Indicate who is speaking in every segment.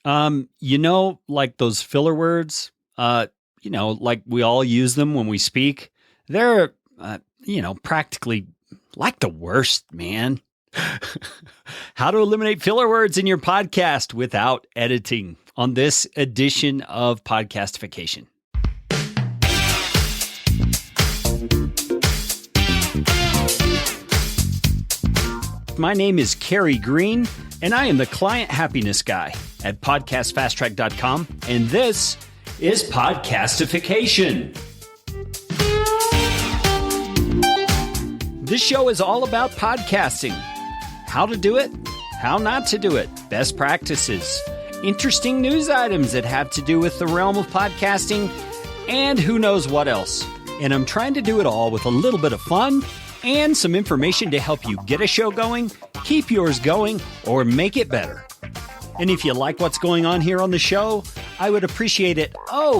Speaker 1: Like those filler words, like we all use them when we speak. They're, practically like the worst, man. How to eliminate filler words in your podcast without editing on this edition of Podcastification. My name is Kerry Green, and I am the client happiness guy at podcastfasttrack.com, and this is Podcastification. This show is all about podcasting. How to do it, how not to do it, best practices, interesting news items that have to do with the realm of podcasting, and who knows what else. And I'm trying to do it all with a little bit of fun and some information to help you get a show going, keep yours going, or make it better. And if you like what's going on here on the show, I would appreciate it,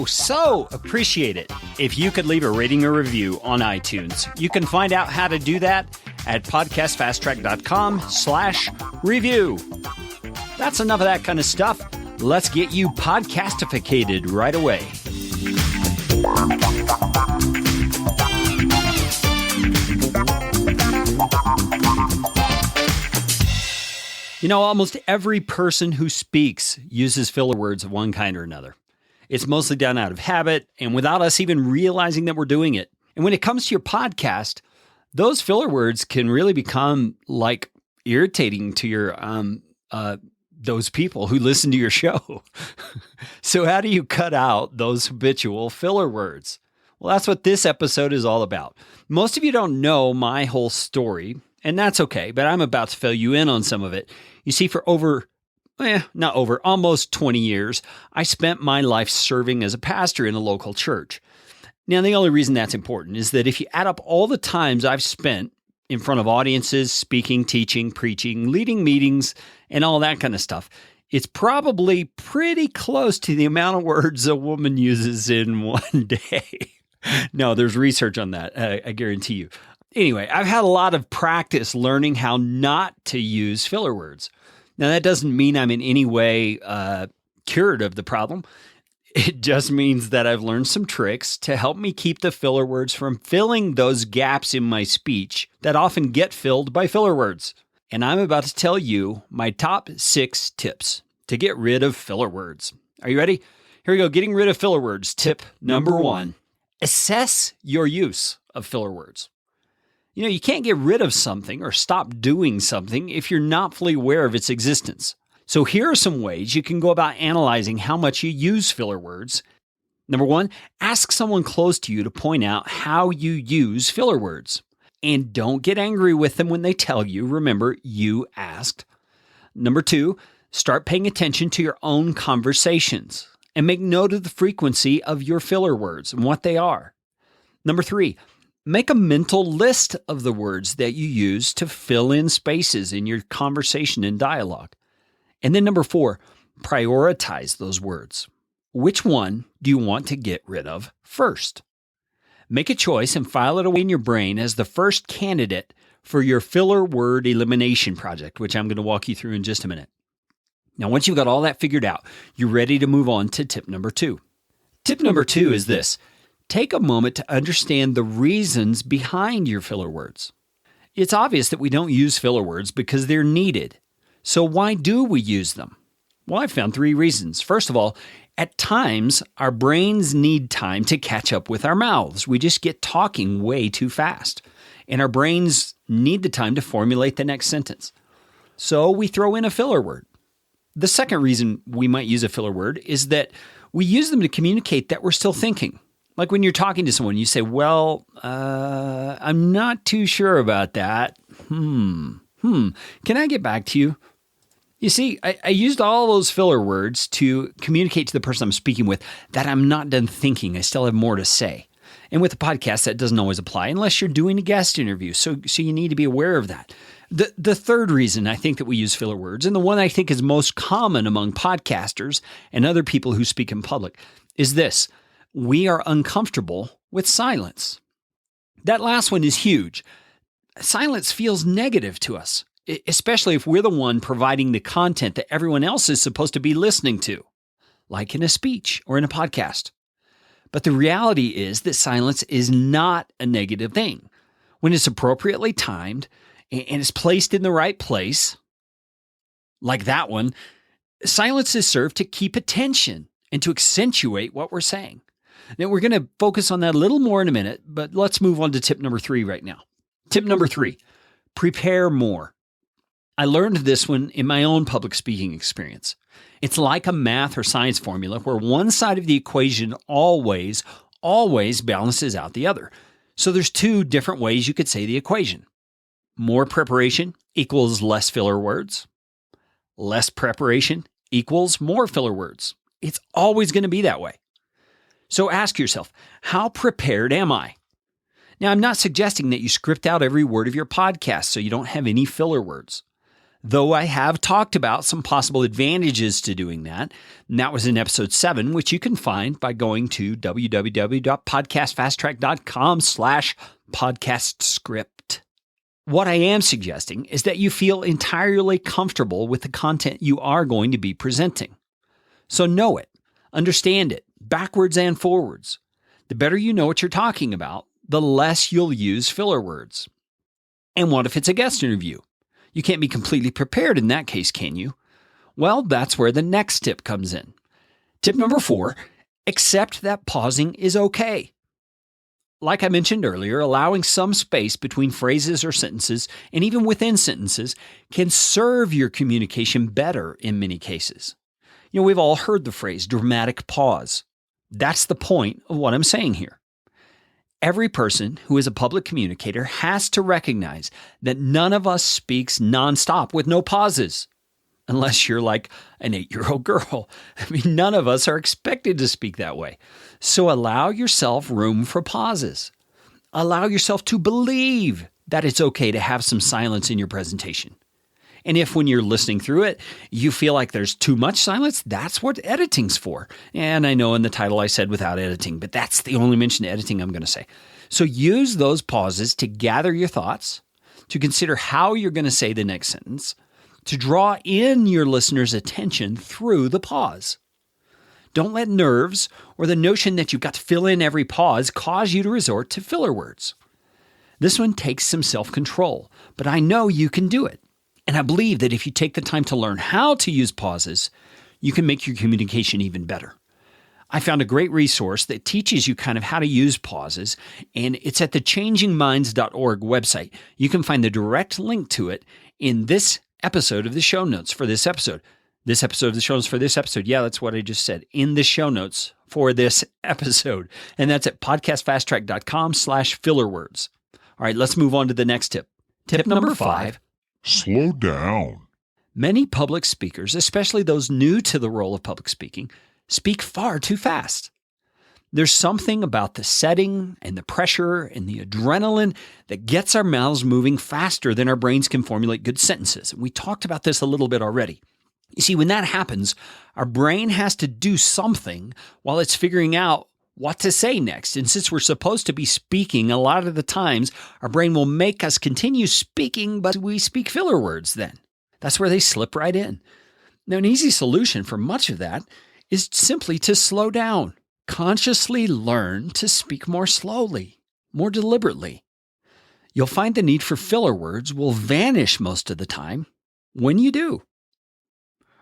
Speaker 1: so appreciate it, if you could leave a rating or review on iTunes. You can find out how to do that at podcastfasttrack.com/review. That's enough of that kind of stuff. Let's get you podcastificated right away. Almost every person who speaks uses filler words of one kind or another. It's mostly done out of habit and without us even realizing that we're doing it. And when it comes to your podcast, those filler words can really become like irritating to your those people who listen to your show. So how do you cut out those habitual filler words? Well, that's what this episode is all about. Most of you don't know my whole story, and that's okay, but I'm about to fill you in on some of it. You see, for almost 20 years, I spent my life serving as a pastor in a local church. Now, the only reason that's important is that if you add up all the times I've spent in front of audiences, speaking, teaching, preaching, leading meetings, and all that kind of stuff, it's probably pretty close to the amount of words a woman uses in one day. No, there's research on that, I guarantee you. Anyway, I've had a lot of practice learning how not to use filler words. Now, that doesn't mean I'm in any way cured of the problem. It just means that I've learned some tricks to help me keep the filler words from filling those gaps in my speech that often get filled by filler words. And I'm about to tell you my top 6 tips to get rid of filler words. Are you ready? Here we go. Getting rid of filler words. Tip number 1. Assess your use of filler words. You can't get rid of something or stop doing something if you're not fully aware of its existence. So here are some ways you can go about analyzing how much you use filler words. Number 1, ask someone close to you to point out how you use filler words. And don't get angry with them when they tell you. Remember, you asked. Number 2, start paying attention to your own conversations and make note of the frequency of your filler words and what they are. Number 3, make a mental list of the words that you use to fill in spaces in your conversation and dialogue. And then number 4, prioritize those words. Which one do you want to get rid of first? Make a choice and file it away in your brain as the first candidate for your filler word elimination project, which I'm going to walk you through in just a minute. Now, once you've got all that figured out, you're ready to move on to tip number 2. Tip number 2 is this. Take a moment to understand the reasons behind your filler words. It's obvious that we don't use filler words because they're needed. So why do we use them? Well, I found 3 reasons. First of all, at times, our brains need time to catch up with our mouths. We just get talking way too fast. And our brains need the time to formulate the next sentence. So we throw in a filler word. The second reason we might use a filler word is that we use them to communicate that we're still thinking. Like when you're talking to someone, you say, I'm not too sure about that. Can I get back to you? You see, I used all those filler words to communicate to the person I'm speaking with that I'm not done thinking. I still have more to say. And with a podcast, that doesn't always apply unless you're doing a guest interview. So you need to be aware of that. The third reason I think that we use filler words, and the one I think is most common among podcasters and other people who speak in public, is this. We are uncomfortable with silence. That last one is huge. Silence feels negative to us. especially if we're the one providing the content that everyone else is supposed to be listening to, like in a speech or in a podcast. But the reality is that silence is not a negative thing. When it's appropriately timed and it's placed in the right place, like that one, silence is served to keep attention and to accentuate what we're saying. Now, we're going to focus on that a little more in a minute, but let's move on to tip number 3 right now. Tip number 3, prepare more. I learned this one in my own public speaking experience. It's like a math or science formula where one side of the equation always balances out the other. So there's 2 different ways you could say the equation. More preparation equals less filler words. Less preparation equals more filler words. It's always going to be that way. So ask yourself, how prepared am I? Now, I'm not suggesting that you script out every word of your podcast so you don't have any filler words. Though I have talked about some possible advantages to doing that, and that was in episode 7, which you can find by going to www.podcastfasttrack.com/podcastscript. What I am suggesting is that you feel entirely comfortable with the content you are going to be presenting. So know it, understand it, backwards and forwards. The better you know what you're talking about, the less you'll use filler words. And what if it's a guest interview? You can't be completely prepared in that case, can you? Well, that's where the next tip comes in. Tip number 4, accept that pausing is okay. Like I mentioned earlier, allowing some space between phrases or sentences, and even within sentences, can serve your communication better in many cases. We've all heard the phrase dramatic pause. That's the point of what I'm saying here. Every person who is a public communicator has to recognize that none of us speaks nonstop with no pauses. Unless you're like an 8-year-old girl. None of us are expected to speak that way. So allow yourself room for pauses. Allow yourself to believe that it's okay to have some silence in your presentation. And if when you're listening through it, you feel like there's too much silence, that's what editing's for. And I know in the title I said without editing, but that's the only mention of editing I'm going to say. So use those pauses to gather your thoughts, to consider how you're going to say the next sentence, to draw in your listener's attention through the pause. Don't let nerves or the notion that you've got to fill in every pause cause you to resort to filler words. This one takes some self-control, but I know you can do it. And I believe that if you take the time to learn how to use pauses, you can make your communication even better. I found a great resource that teaches you kind of how to use pauses, and it's at the changingminds.org website. You can find the direct link to it in this episode of the show notes for this episode. This episode of the show notes for this episode. Yeah, that's what I just said. In the show notes for this episode. And that's at podcastfasttrack.com/filler words. All right, let's move on to the next tip. Tip number 5.
Speaker 2: Slow down.
Speaker 1: Many public speakers, especially those new to the role of public speaking, speak far too fast. There's something about the setting and the pressure and the adrenaline that gets our mouths moving faster than our brains can formulate good sentences. We talked about this a little bit already. You see, when that happens, our brain has to do something while it's figuring out what to say next. And since we're supposed to be speaking, a lot of the times our brain will make us continue speaking, but we speak filler words then. That's where they slip right in. Now, an easy solution for much of that is simply to slow down. Consciously learn to speak more slowly, more deliberately. You'll find the need for filler words will vanish most of the time when you do.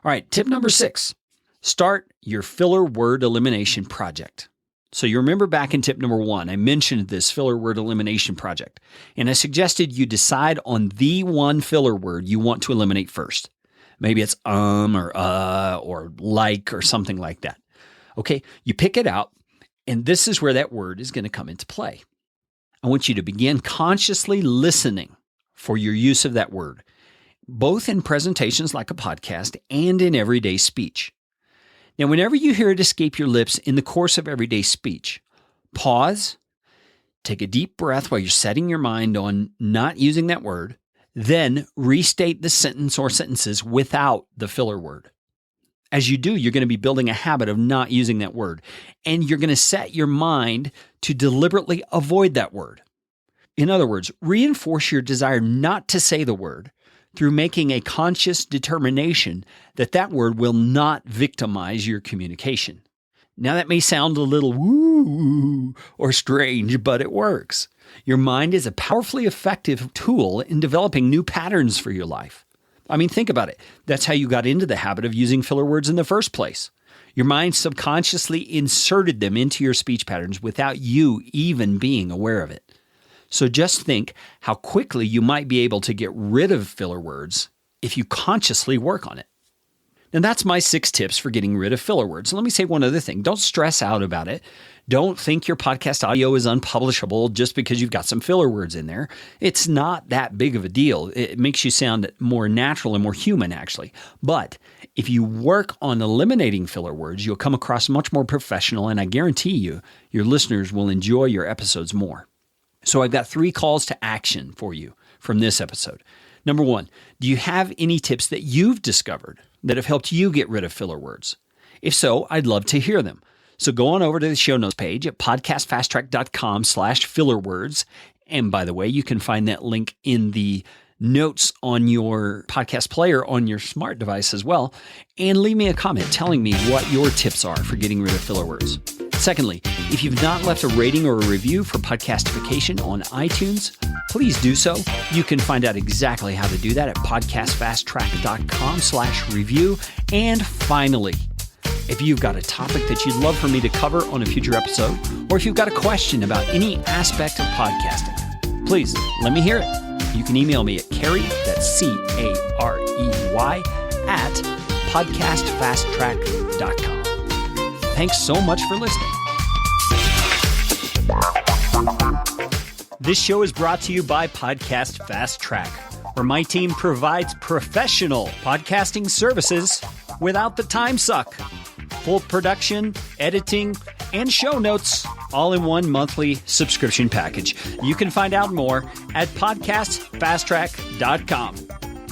Speaker 1: All right, tip number 6. Start your filler word elimination project. So you remember back in tip number 1, I mentioned this filler word elimination project, and I suggested you decide on the one filler word you want to eliminate first. Maybe it's or like or something like that. Okay, you pick it out, and this is where that word is going to come into play. I want you to begin consciously listening for your use of that word, both in presentations like a podcast and in everyday speech. Now, whenever you hear it escape your lips in the course of everyday speech, pause, take a deep breath while you're setting your mind on not using that word, then restate the sentence or sentences without the filler word. As you do, you're going to be building a habit of not using that word, and you're going to set your mind to deliberately avoid that word. In other words, reinforce your desire not to say the word through making a conscious determination that that word will not victimize your communication. Now, that may sound a little woo or strange, but it works. Your mind is a powerfully effective tool in developing new patterns for your life. I mean, think about it. That's how you got into the habit of using filler words in the first place. Your mind subconsciously inserted them into your speech patterns without you even being aware of it. So just think how quickly you might be able to get rid of filler words if you consciously work on it. Now, that's my 6 tips for getting rid of filler words. Let me say one other thing. Don't stress out about it. Don't think your podcast audio is unpublishable just because you've got some filler words in there. It's not that big of a deal. It makes you sound more natural and more human, actually. But if you work on eliminating filler words, you'll come across much more professional, and I guarantee you, your listeners will enjoy your episodes more. So I've got 3 calls to action for you from this episode. Number 1, do you have any tips that you've discovered that have helped you get rid of filler words? If so, I'd love to hear them. So go on over to the show notes page at podcastfasttrack.com/filler words. And by the way, you can find that link in the notes on your podcast player on your smart device as well. And leave me a comment telling me what your tips are for getting rid of filler words. Secondly, if you've not left a rating or a review for Podcastification on iTunes, please do so. You can find out exactly how to do that at podcastfasttrack.com/review. And finally, if you've got a topic that you'd love for me to cover on a future episode, or if you've got a question about any aspect of podcasting, please let me hear it. You can email me at Carey, that's Carey, at podcastfasttrack.com. Thanks so much for listening. This show is brought to you by Podcast Fast Track, where my team provides professional podcasting services without the time suck. Full production, editing, and show notes, all in one monthly subscription package. You can find out more at podcastfasttrack.com.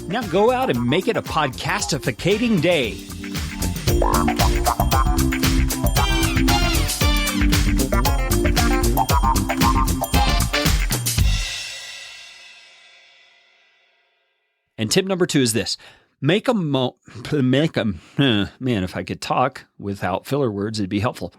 Speaker 1: Now go out and make it a podcastificating day. And tip number 2 is this. Man, if I could talk without filler words, it'd be helpful.